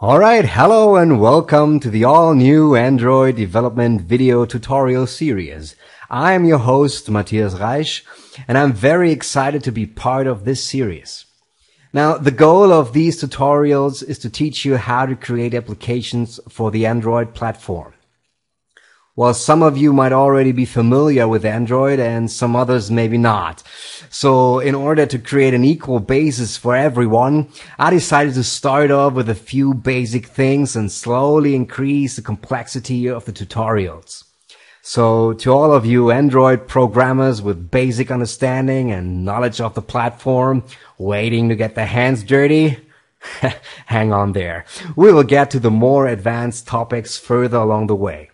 Alright, hello and welcome to the all-new Android development video tutorial series. I am your host, Matthias Reich, and I'm very excited to be part of this series. Now, the goal of these tutorials is to teach you how to create applications for the Android platform. Well, some of you might already be familiar with Android and some others maybe not. So in order to create an equal basis for everyone, I decided to start off with a few basic things and slowly increase the complexity of the tutorials. So to all of you Android programmers with basic understanding and knowledge of the platform, waiting to get their hands dirty, hang on there. We will get to the more advanced topics further along the way.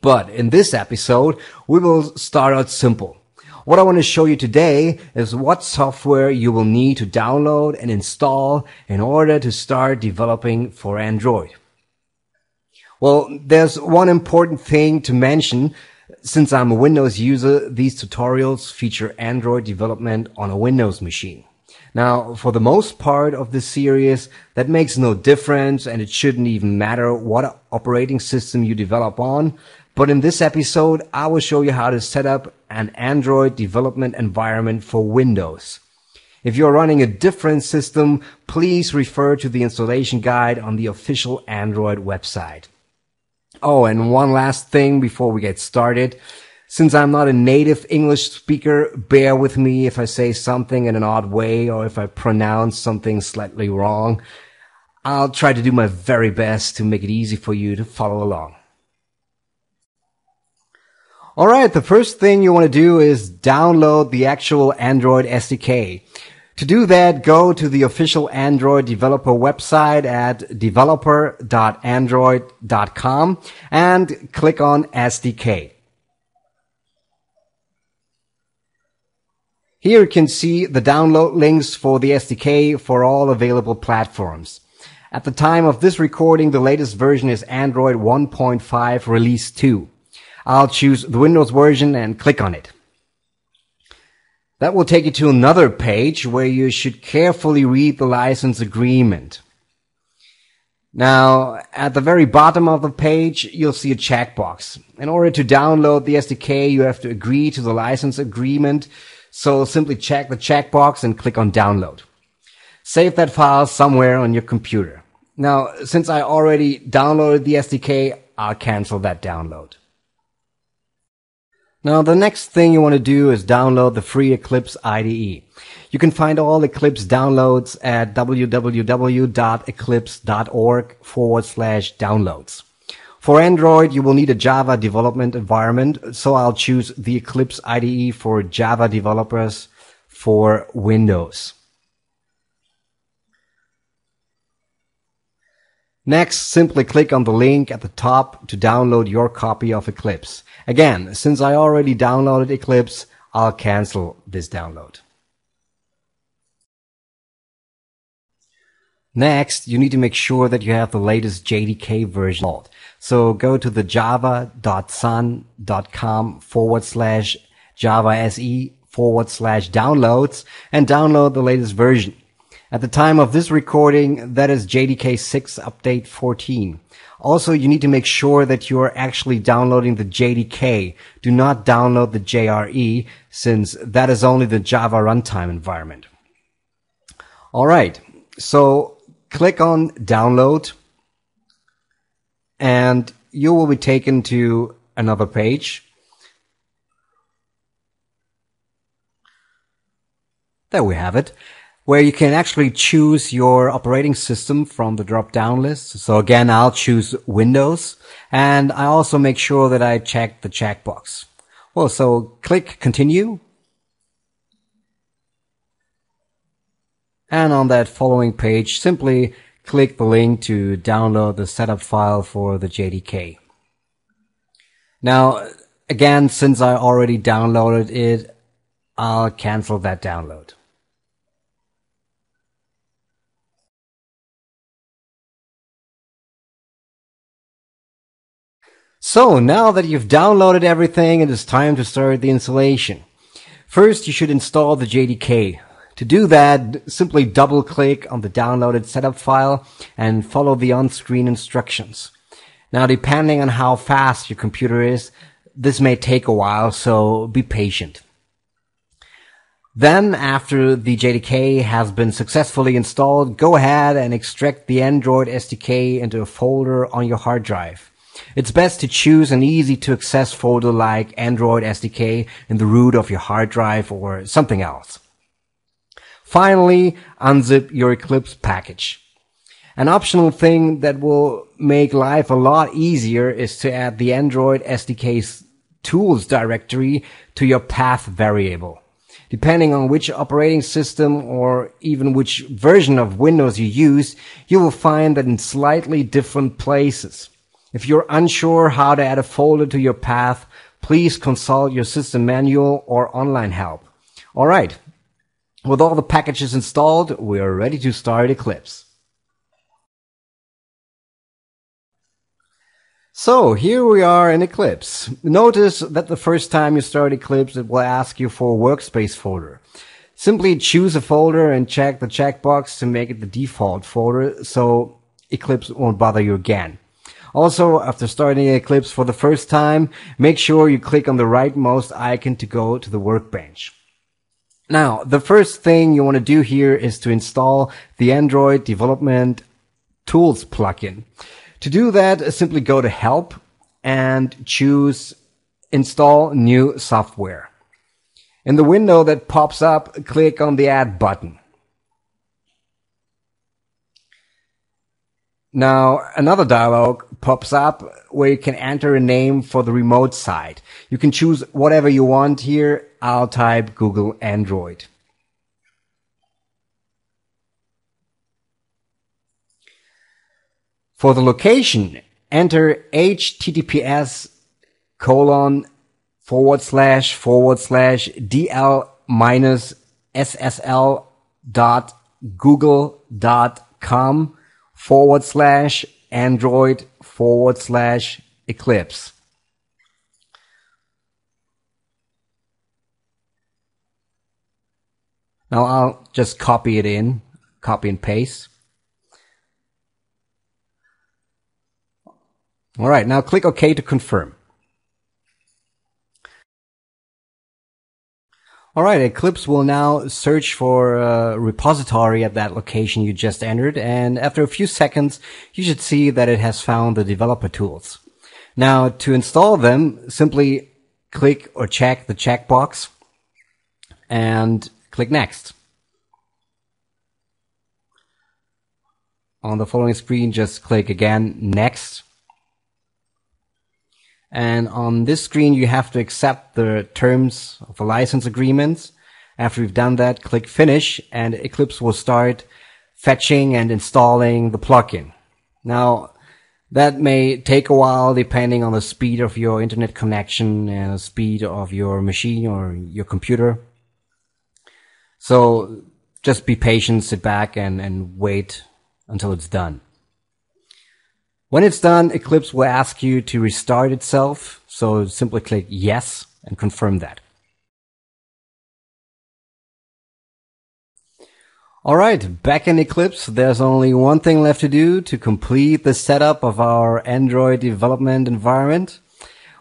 But in this episode, we will start out simple. What I want to show you today is what software you will need to download and install in order to start developing for Android. Well, there's one important thing to mention. Since I'm a Windows user, these tutorials feature Android development on a Windows machine. Now, for the most part of this series, that makes no difference and it shouldn't even matter what operating system you develop on. But in this episode, I will show you how to set up an Android development environment for Windows. If you're running a different system, please refer to the installation guide on the official Android website. Oh, and one last thing before we get started. Since I'm not a native English speaker, bear with me if I say something in an odd way or if I pronounce something slightly wrong. I'll try to do my very best to make it easy for you to follow along. Alright, the first thing you want to do is download the actual Android SDK. To do that, go to the official Android developer website at developer.android.com and click on SDK. Here you can see the download links for the SDK for all available platforms. At the time of this recording, the latest version is Android 1.5 Release 2. I'll choose the Windows version and click on it. That will take you to another page where you should carefully read the license agreement. Now, at the very bottom of the page, you'll see a checkbox. In order to download the SDK, you have to agree to the license agreement. So simply check the checkbox and click on download. Save that file somewhere on your computer. Now, since I already downloaded the SDK, I'll cancel that download. Now, the next thing you want to do is download the free Eclipse IDE. You can find all Eclipse downloads at www.eclipse.org/downloads. For Android, you will need a Java development environment, so I'll choose the Eclipse IDE for Java developers for Windows. Next, simply click on the link at the top to download your copy of Eclipse. Again, since I already downloaded Eclipse, I'll cancel this download. Next, you need to make sure that you have the latest JDK version. So go to the java.sun.com/JavaSE/downloads and download the latest version. At the time of this recording, that is JDK 6 Update 14. Also, you need to make sure that you are actually downloading the JDK. Do not download the JRE, since that is only the Java runtime environment. Alright, so click on download and you will be taken to another page. There we have it, where you can actually choose your operating system from the drop-down list. So again, I'll choose Windows, and I also make sure that I check the checkbox. Well, so click Continue. And on that following page, simply click the link to download the setup file for the JDK. Now, again, since I already downloaded it, I'll cancel that download. So now that you've downloaded everything, it is time to start the installation. First, you should install the JDK. To do that, simply double-click on the downloaded setup file and follow the on-screen instructions. Now, depending on how fast your computer is, this may take a while, so be patient. Then, after the JDK has been successfully installed, go ahead and extract the Android SDK into a folder on your hard drive. It's best to choose an easy-to-access folder like Android SDK in the root of your hard drive or something else. Finally, unzip your Eclipse package. An optional thing that will make life a lot easier is to add the Android SDK's tools directory to your path variable. Depending on which operating system or even which version of Windows you use, you will find that in slightly different places. If you're unsure how to add a folder to your path, please consult your system manual or online help. Alright, with all the packages installed, we are ready to start Eclipse. So here we are in Eclipse. Notice that the first time you start Eclipse, it will ask you for a workspace folder. Simply choose a folder and check the checkbox to make it the default folder so Eclipse won't bother you again. Also, after starting Eclipse for the first time, make sure you click on the rightmost icon to go to the workbench. Now, the first thing you want to do here is to install the Android Development Tools plugin. To do that, simply go to Help and choose Install New Software. In the window that pops up, click on the Add button. Now, another dialog pops up where you can enter a name for the remote site. You can choose whatever you want here. I'll type Google Android. For the location, enter https://dl-ssl.google.com/android/eclipse. Now I'll just copy it in, copy and paste. Alright, now click OK to confirm. Alright, Eclipse will now search for a repository at that location you just entered, and after a few seconds, you should see that it has found the developer tools. Now, to install them, simply click or check the checkbox and click Next. On the following screen, just click again Next. And on this screen, you have to accept the terms of the license agreements. After you've done that, click Finish, and Eclipse will start fetching and installing the plugin. Now, that may take a while depending on the speed of your internet connection and the speed of your machine or your computer. So just be patient, sit back and wait until it's done. When it's done, Eclipse will ask you to restart itself, so simply click Yes and confirm that. Alright, back in Eclipse, there's only one thing left to do to complete the setup of our Android development environment.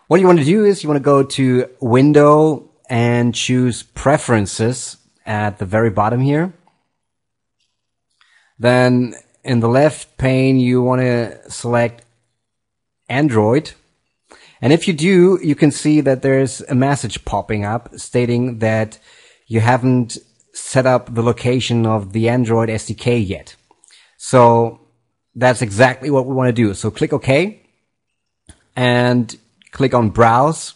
What you want to do is you want to go to Window and choose Preferences at the very bottom here. Then in the left pane, you want to select Android. And if you do, you can see that there's a message popping up stating that you haven't set up the location of the Android SDK yet. So that's exactly what we want to do. So click OK and click on Browse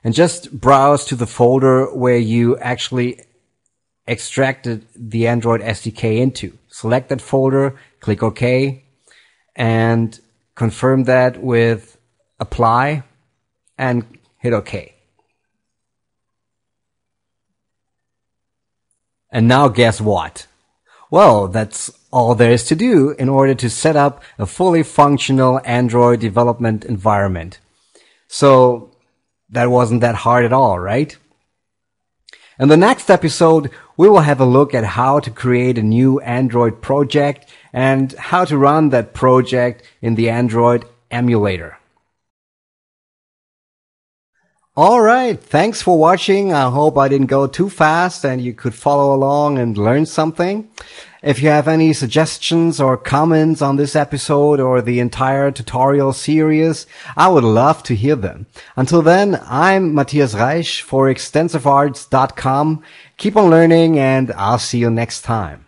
and just browse to the folder where you actually extracted the Android SDK into. Select that folder, click OK, and confirm that with Apply and hit OK. And now guess what? Well, that's all there is to do in order to set up a fully functional Android development environment. So that wasn't that hard at all, right? In the next episode, we will have a look at how to create a new Android project and how to run that project in the Android emulator. Alright, thanks for watching. I hope I didn't go too fast and you could follow along and learn something. If you have any suggestions or comments on this episode or the entire tutorial series, I would love to hear them. Until then, I'm Matthias Reich for xtensivearts.com. Keep on learning and I'll see you next time.